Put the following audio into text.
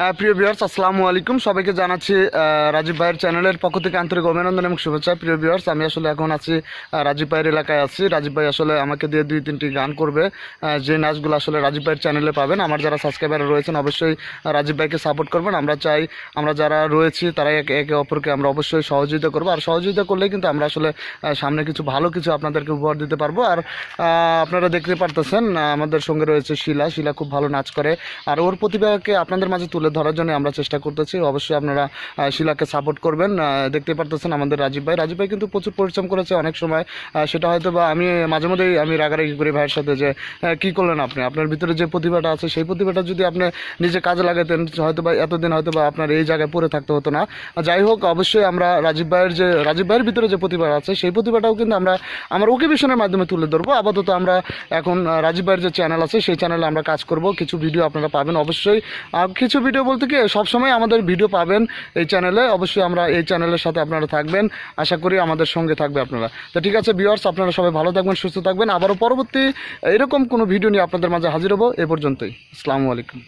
প্রিয় ভিউয়ার্স, আসসালামু আলাইকুম। সবাইকে জানাচ্ছি রাজীব ভাইয়ের চ্যানেলের পক্ষ থেকে আন্তরিক অভিনন্দন এবং শুভেচ্ছা। প্রিয় ভিউয়ার্স, আমি আসলে এখন আছি রাজীব ভাইয়ের এলাকায় আছি। রাজীব ভাই আসলে আমাকে দিয়ে 2-3টি গান করবে, যে নাচগুলো আসলে রাজীব ভাইয়ের চ্যানেলে পাবেন। আমার যারা সাবস্ক্রাইবার রয়েছেন অবশ্যই রাজীব ভাইকে সাপোর্ট করবেন। আমরা চাই আমরা যারা রয়েছি তারা একে অপরকে আমরা অবশ্যই সহযোগিতা করবো, আর সহযোগিতা করলেই কিন্তু আমরা আসলে সামনে কিছু ভালো কিছু আপনাদেরকে উপহার দিতে পারবো। আর আপনারা দেখতে পারতেছেন আমাদের সঙ্গে রয়েছে শিলা খুব ভালো নাচ করে, আর ওর প্রতিভাকে আপনাদের মাঝে তুলে ধরার জন্য আমরা চেষ্টা করতেছি। অবশ্যই আপনারা শিলাকে সাপোর্ট করবেন। দেখতে পারতেছেন আমাদের রাজীব ভাই কিন্তু প্রচুর পরিশ্রম করেছে অনেক সময়। সেটা হয়তো বা আমি মাঝে মধ্যেই আমি রাগারাগি করি ভাইয়ের সাথে যে কী করলেন আপনি, আপনার ভিতরে যে প্রতিভাটা আছে সেই প্রতিভাটা যদি আপনি নিজে কাজে লাগাতেন হয়তো বা এতদিন হয়তো বা আপনার এই জায়গায় পড়ে থাকতে হতো না। যাই হোক, অবশ্যই আমরা রাজীব ভাইয়ের ভিতরে যে প্রতিভা আছে সেই প্রতিভাটাও কিন্তু আমরা আমার ওকেভিশনের মাধ্যমে তুলে ধরবো। আপাতত আমরা এখন রাজীব ভাইয়ের যে চ্যানেল আছে সেই চ্যানেলে আমরা কাজ করব। কিছু ভিডিও আপনারা পাবেন অবশ্যই। কিছু ভিডিও বলতে কি সবসময় আমাদের ভিডিও পাবেন এই চ্যানেলে। অবশ্যই আমরা এই চ্যানেলের সাথে আপনারা থাকবেন, আশা করি আমাদের সঙ্গে থাকবে আপনারা। তো ঠিক আছে ভিউয়ার্স, আপনারা সবাই ভালো থাকবেন, সুস্থ থাকবেন। আবারও পরবর্তী এরকম কোনো ভিডিও নিয়ে আপনাদের মাঝে হাজির হবো। এ পর্যন্তই, আসসালামু আলাইকুম।